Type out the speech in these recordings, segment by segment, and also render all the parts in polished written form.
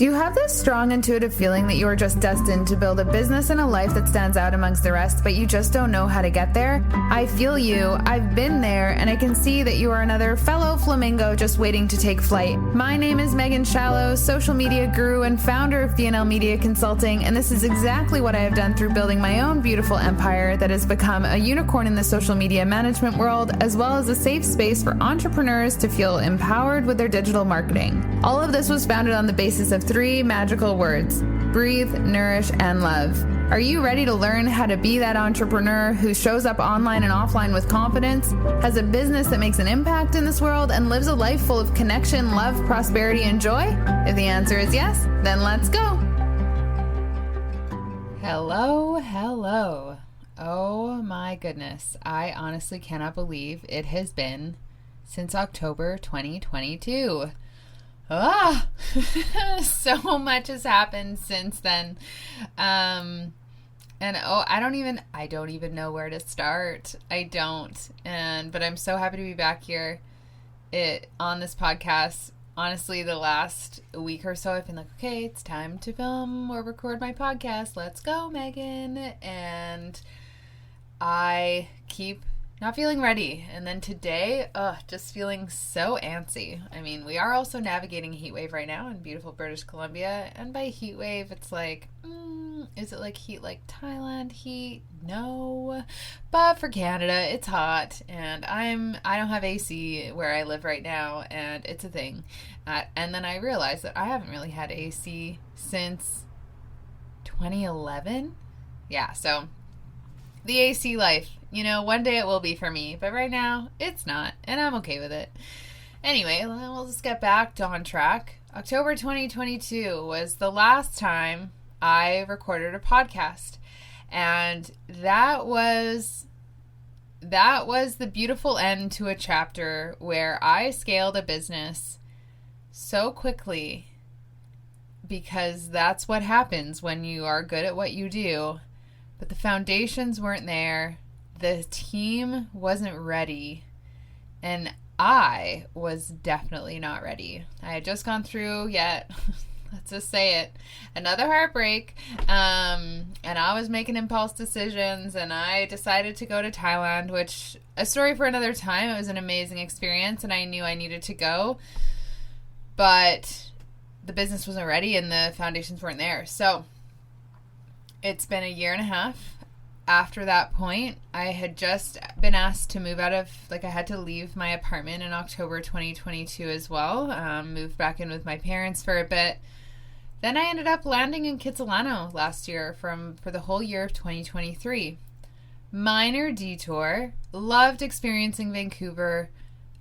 Do you have this strong intuitive feeling that you are just destined to build a business and a life that stands out amongst the rest, but you just don't know how to get there? I feel you. I've been there, and I can see that you are another fellow flamingo just waiting to take flight. My name is Megan Shallow, social media guru and founder of BNL Media Consulting, and this is exactly what I have done through building my own beautiful empire that has become a unicorn in the social media management world, as well as a safe space for entrepreneurs to feel empowered with their digital marketing. All of this was founded on the basis of 3 magical words: breathe, nourish, and love. Are you ready to learn how to be that entrepreneur who shows up online and offline with confidence, has a business that makes an impact in this world, and lives a life full of connection, love, prosperity, and joy? If the answer is yes, then let's go. Hello. Oh my goodness. I honestly cannot believe it has been since October 2022. So much has happened since then. I don't even know where to start. But I'm so happy to be back here on this podcast. Honestly, the last week or so, I've been like, okay, it's time to film or record my podcast. Let's go, Megan. And I keep not feeling ready. And then today, just feeling so antsy. I mean, we are also navigating a heat wave right now in beautiful British Columbia. And by heat wave, it's like, is it like heat like Thailand heat? No. But for Canada, it's hot. And I don't have AC where I live right now. And it's a thing. And then I realized that I haven't really had AC since 2011. Yeah, so the AC life. One day it will be for me, but right now it's not, and I'm okay with it. Anyway, we'll just get back on track. October 2022 was the last time I recorded a podcast, and that was the beautiful end to a chapter where I scaled a business so quickly, because that's what happens when you are good at what you do, but the foundations weren't there. The team wasn't ready, and I was definitely not ready. I had just gone through, let's just say it, another heartbreak, and I was making impulse decisions, and I decided to go to Thailand, which, a story for another time. It was an amazing experience, and I knew I needed to go, but the business wasn't ready, and the foundations weren't there. So it's been a year and a half. After that point, I had just been asked to move I had to leave my apartment in October 2022 as well. Moved back in with my parents for a bit. Then I ended up landing in Kitsilano last year for the whole year of 2023. Minor detour. Loved experiencing Vancouver.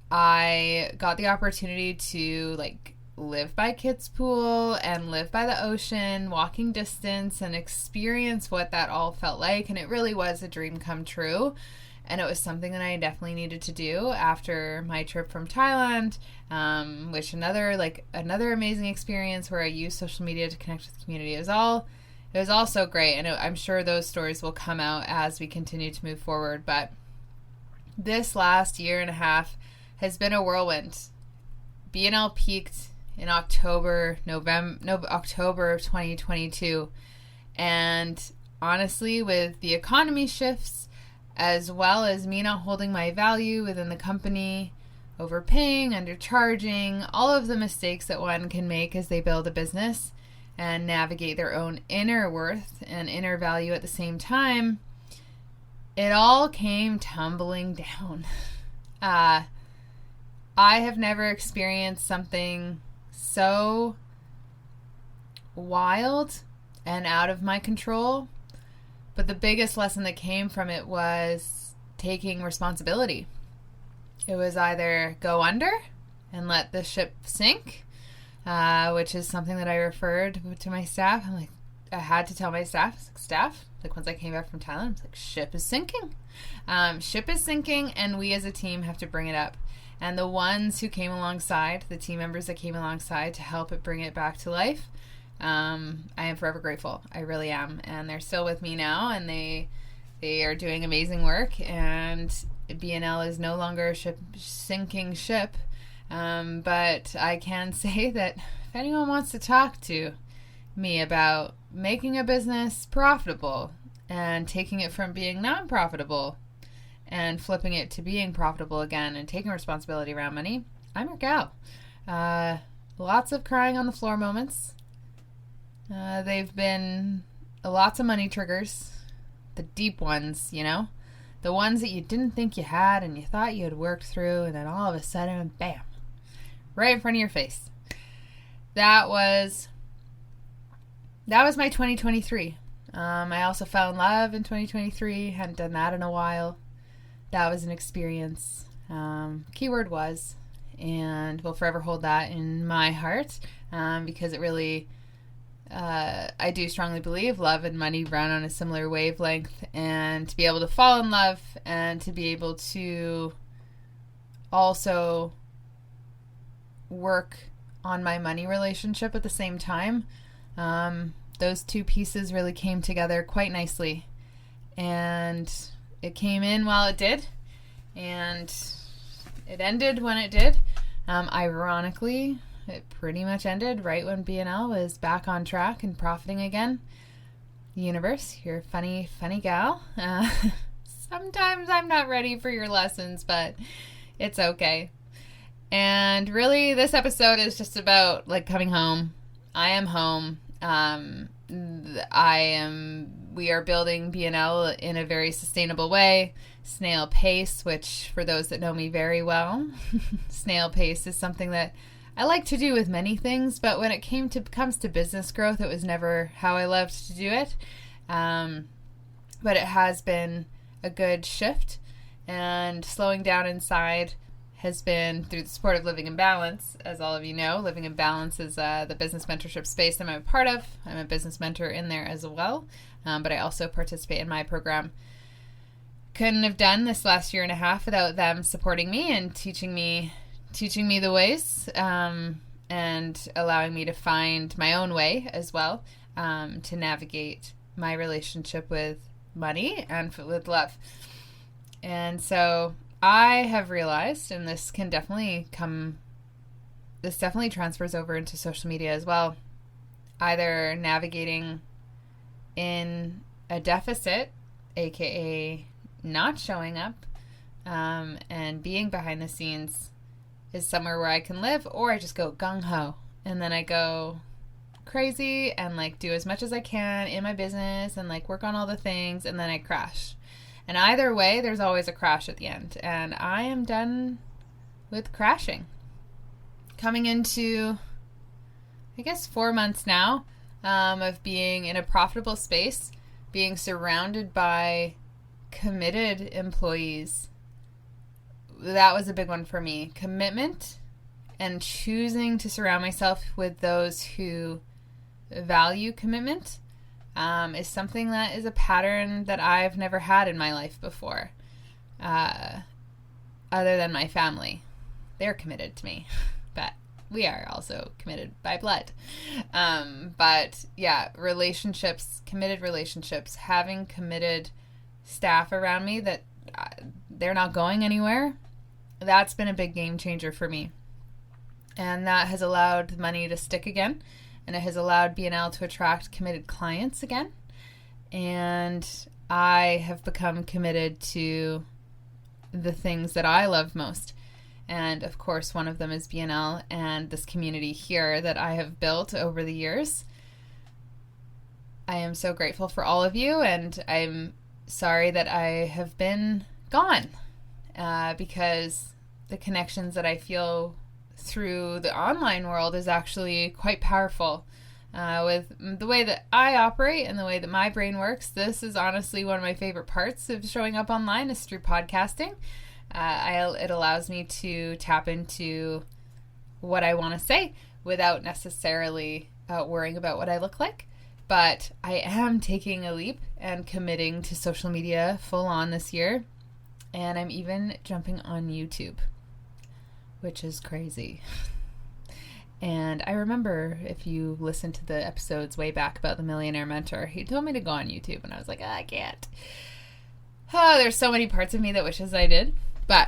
I got the opportunity to live by Kids Pool and live by the ocean, walking distance, and experience what that all felt like. And it really was a dream come true. And it was something that I definitely needed to do after my trip from Thailand, which another amazing experience where I used social media to connect with the community. It was all so great. And I'm sure those stories will come out as we continue to move forward. But this last year and a half has been a whirlwind. BNL peaked in October of 2022. And honestly, with the economy shifts, as well as me not holding my value within the company, overpaying, undercharging, all of the mistakes that one can make as they build a business and navigate their own inner worth and inner value at the same time, it all came tumbling down. I have never experienced something so wild and out of my control, but the biggest lesson that came from it was taking responsibility. It was either go under and let the ship sink, which is something that I referred to my staff. I had to tell my staff, once I came back from Thailand, I was like, ship is sinking. Ship is sinking, and we as a team have to bring it up. And the ones who came alongside, the team members that came alongside to help it bring it back to life, I am forever grateful. I really am. And they're still with me now, and they are doing amazing work. And BNL is no longer a sinking ship. But I can say that if anyone wants to talk to me about making a business profitable and taking it from being non-profitable and flipping it to being profitable again and taking responsibility around money, I'm your gal. Lots of crying on the floor moments. They've been lots of money triggers. The deep ones, you know? The ones that you didn't think you had and you thought you had worked through, and then all of a sudden, bam, right in front of your face. That was my 2023. I also fell in love in 2023. Hadn't done that in a while. That was an experience. Keyword was, and will forever hold that in my heart, because it really, I do strongly believe love and money run on a similar wavelength, and to be able to fall in love and to be able to also work on my money relationship at the same time, those two pieces really came together quite nicely, and it came in while it did, and it ended when it did. Ironically, it pretty much ended right when BNL was back on track and profiting again. Universe, you're a funny gal. Sometimes I'm not ready for your lessons, but it's okay. And really, this episode is just about, like, coming home. I am home. We are building BNL in a very sustainable way. Snail pace, which for those that know me very well, snail pace is something that I like to do with many things, but when it comes to business growth, it was never how I loved to do it. But it has been a good shift, and slowing down inside has been through the support of Living in Balance. As all of you know, Living in Balance is the business mentorship space I'm a part of. I'm a business mentor in there as well, but I also participate in my program. Couldn't have done this last year and a half without them supporting me and teaching me the ways, and allowing me to find my own way as well, to navigate my relationship with money and with love. And so I have realized, and this definitely transfers over into social media as well, either navigating in a deficit, aka not showing up, and being behind the scenes is somewhere where I can live, or I just go gung-ho, and then I go crazy and, like, do as much as I can in my business and, like, work on all the things, and then I crash. And either way, there's always a crash at the end, and I am done with crashing. Coming into, I guess, 4 months now, of being in a profitable space, being surrounded by committed employees. That was a big one for me. Commitment, and choosing to surround myself with those who value commitment, is something that is a pattern that I've never had in my life before, other than my family. They're committed to me, but we are also committed by blood. But yeah, relationships, committed relationships, having committed staff around me that they're not going anywhere, that's been a big game changer for me. And that has allowed money to stick again, and it has allowed BNL to attract committed clients again. And I have become committed to the things that I love most. And of course, one of them is BNL and this community here that I have built over the years. I am so grateful for all of you, and I'm sorry that I have been gone, because the connections that I feel through the online world is actually quite powerful. With the way that I operate and the way that my brain works, this is honestly one of my favorite parts of showing up online, is through podcasting. It allows me to tap into what I want to say without necessarily worrying about what I look like. But I am taking a leap and committing to social media full on this year. And I'm even jumping on YouTube, which is crazy. And I remember, if you listen to the episodes way back about the Millionaire Mentor, he told me to go on YouTube, and I was like, I can't. Oh, there's so many parts of me that wishes I did. But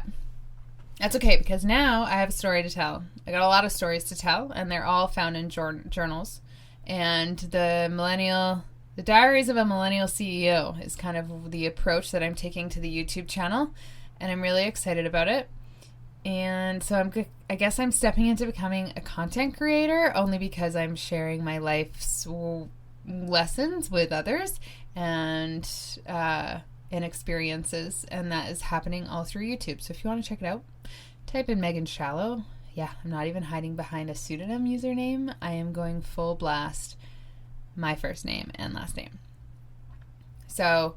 That's okay, because now I have a story to tell. I got a lot of stories to tell, and they're all found in journals. And the Diaries of a Millennial CEO is kind of the approach that I'm taking to the YouTube channel, and I'm really excited about it. And so I guess I'm stepping into becoming a content creator only because I'm sharing my life's lessons with others and experiences, and that is happening all through YouTube. So if you want to check it out, type in Megan Shallow. Yeah, I'm not even hiding behind a pseudonym username. I am going full blast, my first name and last name. So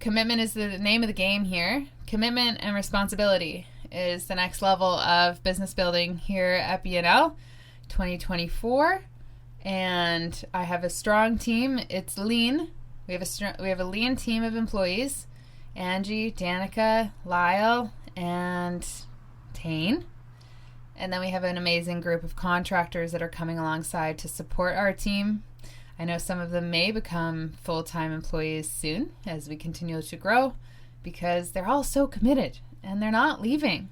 commitment is the name of the game here. Commitment and responsibility is the next level of business building here at BNL 2024. And I have a strong team. It's lean. We have a lean team of employees. Angie, Danica, Lyle, and Tane. And then we have an amazing group of contractors that are coming alongside to support our team. I know some of them may become full-time employees soon as we continue to grow because they're all so committed and they're not leaving.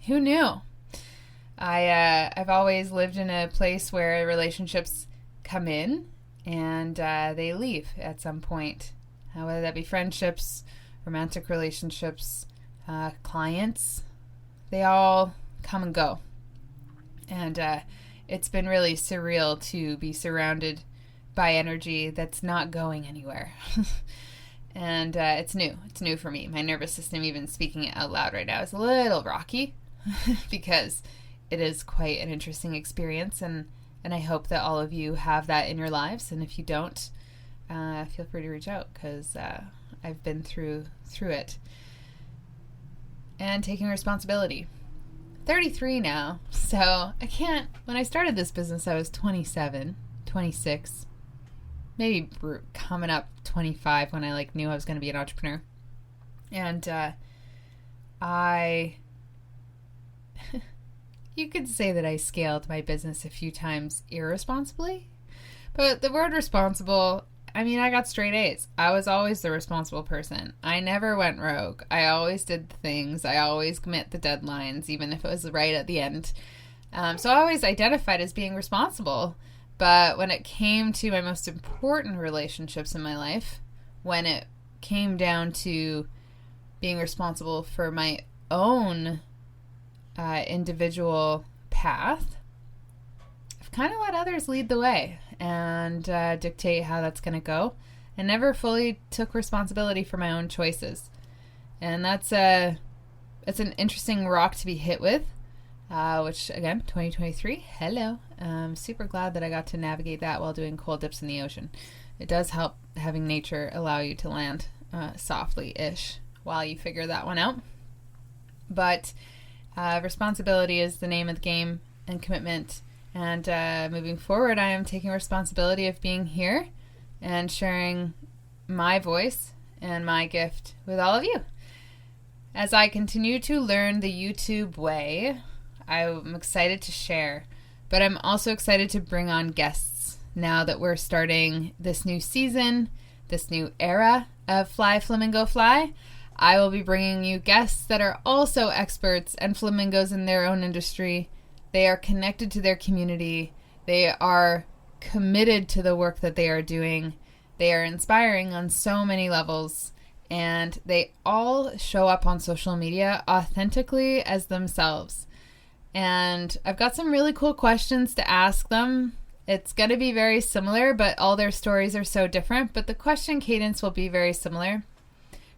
Who knew? I've always lived in a place where relationships come in and they leave at some point, whether that be friendships, romantic relationships, clients. They all come and go. And it's been really surreal to be surrounded by energy that's not going anywhere. And it's new. It's new for me. My nervous system, even speaking it out loud right now, is a little rocky because it is quite an interesting experience. And I hope that all of you have that in your lives. And if you don't, feel free to reach out because I've been through it. And taking responsibility. 33 now, so I can't. When I started this business, I was 27, 26, maybe coming up 25 when I knew I was going to be an entrepreneur. And you could say that I scaled my business a few times irresponsibly, but the word responsible, I mean, I got straight A's. I was always the responsible person. I never went rogue. I always did the things. I always met the deadlines, even if it was right at the end. So I always identified as being responsible. But when it came to my most important relationships in my life, when it came down to being responsible for my own individual path, I've kind of let others lead the way and dictate how that's going to go, and never fully took responsibility for my own choices. And it's an interesting rock to be hit with, which, again, 2023, hello. I'm super glad that I got to navigate that while doing cold dips in the ocean. It does help having nature allow you to land softly-ish while you figure that one out. But responsibility is the name of the game, and commitment. And moving forward, I am taking responsibility of being here and sharing my voice and my gift with all of you. As I continue to learn the YouTube way, I'm excited to share, but I'm also excited to bring on guests now that we're starting this new season, this new era of Fly Flamingo Fly. I will be bringing you guests that are also experts and flamingos in their own industry. They are connected to their community. They are committed to the work that they are doing. They are inspiring on so many levels. And they all show up on social media authentically as themselves. And I've got some really cool questions to ask them. It's going to be very similar, but all their stories are so different. But the question cadence will be very similar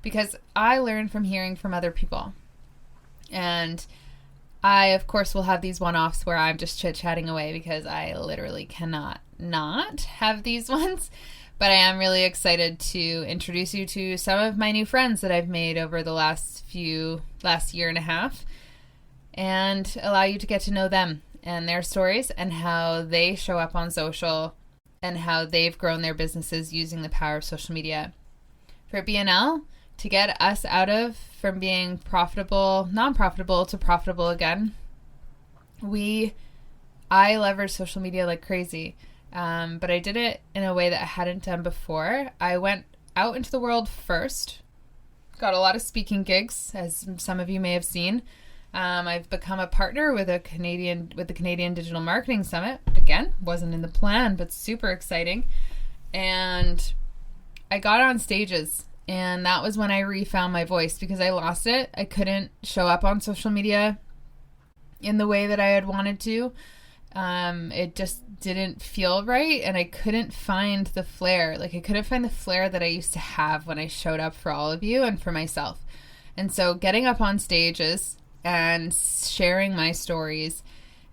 because I learn from hearing from other people. And I, of course, will have these one-offs where I'm just chit-chatting away because I literally cannot not have these ones. But I am really excited to introduce you to some of my new friends that I've made over the last year and a half and allow you to get to know them and their stories and how they show up on social and how they've grown their businesses using the power of social media. For BNL, to get us from being profitable, non-profitable to profitable again, I leveraged social media like crazy. But I did it in a way that I hadn't done before. I went out into the world first, got a lot of speaking gigs, as some of you may have seen. I've become a partner with the Canadian Digital Marketing Summit. Again, wasn't in the plan, but super exciting. And I got on stages, and that was when I refound my voice because I lost it. I couldn't show up on social media in the way that I had wanted to. It just didn't feel right, and I couldn't find the flair. Like, I couldn't find the flair that I used to have when I showed up for all of you and for myself. And so getting up on stages and sharing my stories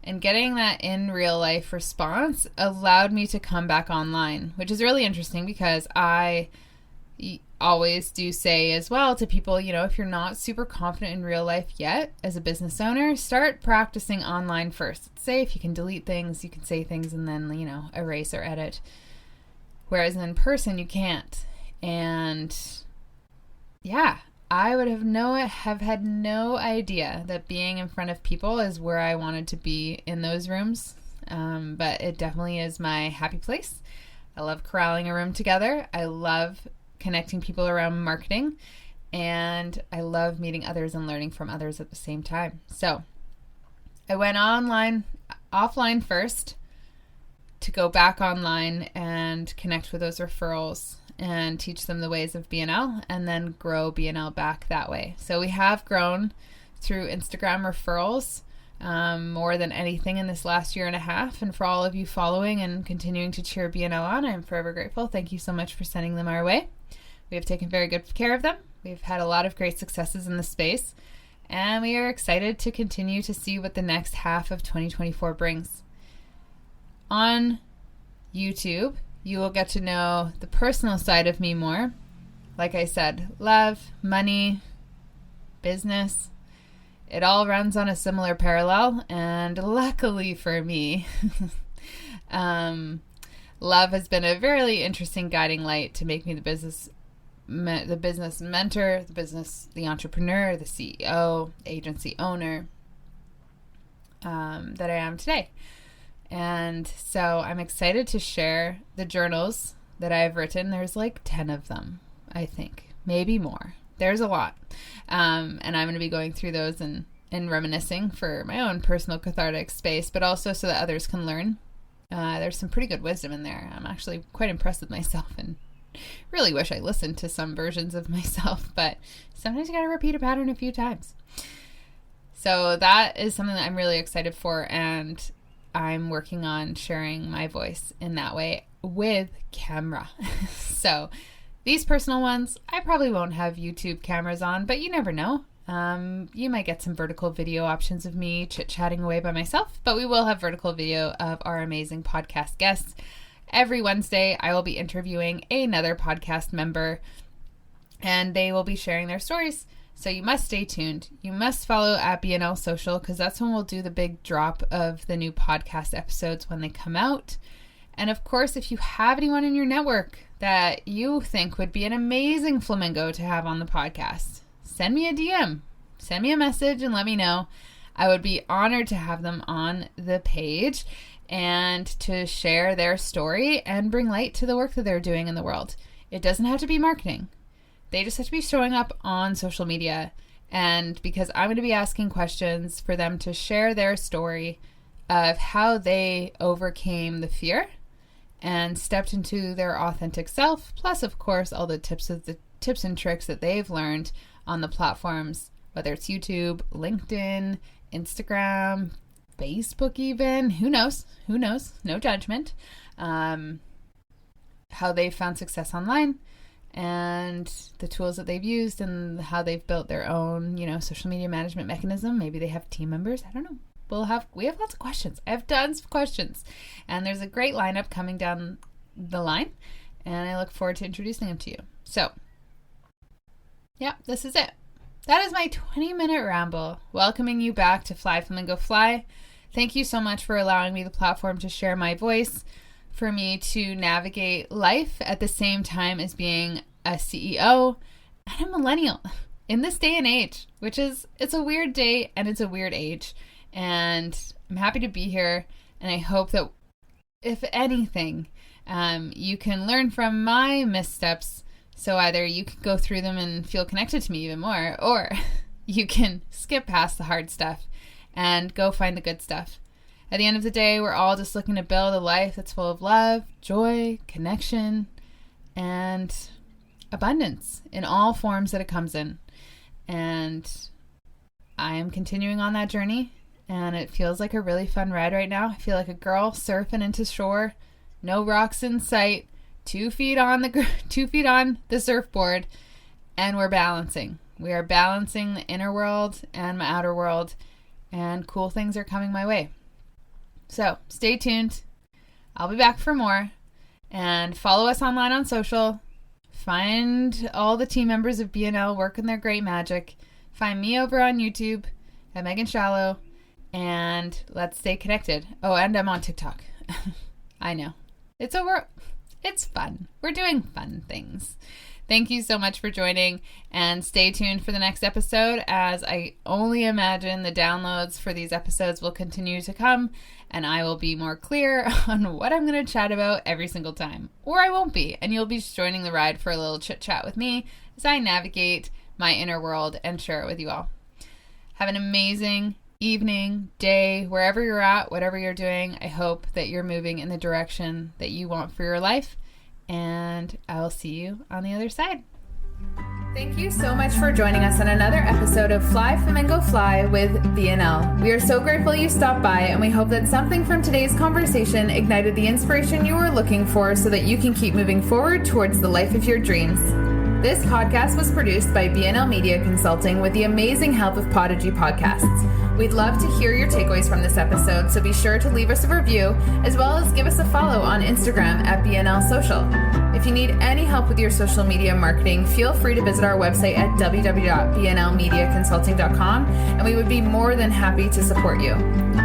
and getting that in real life response allowed me to come back online, which is really interesting because I always do say as well to people, you know, if you're not super confident in real life yet as a business owner, start practicing online first. It's safe, you can delete things, you can say things and then, you know, erase or edit. Whereas in person, you can't. And yeah, I would have had no idea that being in front of people is where I wanted to be in those rooms. But it definitely is my happy place. I love corralling a room together. I love connecting people around marketing, and I love meeting others and learning from others at the same time. So I went offline first to go back online and connect with those referrals and teach them the ways of BNL and then grow BNL back that way. So we have grown through Instagram referrals more than anything in this last year and a half. And for all of you following and continuing to cheer BNL on, I'm forever grateful. Thank you so much for sending them our way. We have taken very good care of them. We've had a lot of great successes in the space, and we are excited to continue to see what the next half of 2024 brings. On YouTube, you will get to know the personal side of me more. Like I said, love, money, business, it all runs on a similar parallel, and luckily for me, love has been a very interesting guiding light to make me the business mentor, the entrepreneur, the CEO, agency owner that I am today. And so I'm excited to share the journals that I've written. There's like 10 of them, I think, maybe more. There's a lot. And I'm going to be going through those and reminiscing for my own personal cathartic space, but also so that others can learn. There's some pretty good wisdom in there. I'm actually quite impressed with myself and really wish I listened to some versions of myself, but sometimes you got to repeat a pattern a few times. So that is something that I'm really excited for, and I'm working on sharing my voice in that way with camera. So these personal ones, I probably won't have YouTube cameras on, but you never know. You might get some vertical video options of me chit-chatting away by myself, but we will have vertical video of our amazing podcast guests. Every Wednesday, I will be interviewing another podcast member, and they will be sharing their stories. So you must stay tuned. You must follow at BNL Social, because that's when we'll do the big drop of the new podcast episodes when they come out. And of course, if you have anyone in your network that you think would be an amazing flamingo to have on the podcast, send me a DM. Send me a message and let me know. I would be honored to have them on the page and to share their story and bring light to the work that they're doing in the world. It doesn't have to be marketing. They just have to be showing up on social media. And because I'm going to be asking questions for them to share their story of how they overcame the fear and stepped into their authentic self, plus of course all the tips and tricks that they've learned on the platforms, whether it's YouTube, LinkedIn, Instagram, Facebook even, who knows, no judgment, how they found success online and the tools that they've used and how they've built their own, social media management mechanism. Maybe they have team members. I don't know. We have lots of questions. I have tons of questions, and there's a great lineup coming down the line, and I look forward to introducing them to you. So, yeah, this is it. That is my 20-minute ramble, welcoming you back to Fly Flamingo Fly. Thank you so much for allowing me the platform to share my voice, for me to navigate life at the same time as being a CEO and a millennial in this day and age, it's a weird day and it's a weird age. And I'm happy to be here, and I hope that, if anything, you can learn from my missteps, so either you can go through them and feel connected to me even more, or you can skip past the hard stuff and go find the good stuff. At the end of the day, we're all just looking to build a life that's full of love, joy, connection, and abundance in all forms that it comes in. And I am continuing on that journey, and it feels like a really fun ride right now. I feel like a girl surfing into shore, no rocks in sight, 2 feet on the surfboard, and we're balancing. We are balancing the inner world and my outer world, and cool things are coming my way. So stay tuned. I'll be back for more, and follow us online on social. Find all the team members of BNL working their great magic. Find me over on YouTube at Megan Shallow, and let's stay connected. Oh, and I'm on TikTok. I know. It's fun. We're doing fun things. Thank you so much for joining, and stay tuned for the next episode, as I only imagine the downloads for these episodes will continue to come, and I will be more clear on what I'm going to chat about every single time. Or I won't be, and you'll be just joining the ride for a little chit chat with me as I navigate my inner world and share it with you all. Have an amazing evening, day, wherever you're at, whatever you're doing. I hope that you're moving in the direction that you want for your life, and I'll see you on the other side. Thank you so much for joining us on another episode of Fly Flamingo Fly with BNL. We are so grateful you stopped by, and we hope that something from today's conversation ignited the inspiration you were looking for so that you can keep moving forward towards the life of your dreams. This podcast was produced by BNL Media Consulting with the amazing help of Podigy Podcasts. We'd love to hear your takeaways from this episode, so be sure to leave us a review, as well as give us a follow on Instagram at BNL Social. If you need any help with your social media marketing, feel free to visit our website at www.bnlmediaconsulting.com, and we would be more than happy to support you.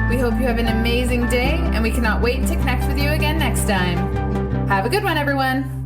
We hope you have an amazing day, and we cannot wait to connect with you again next time. Have a good one, everyone.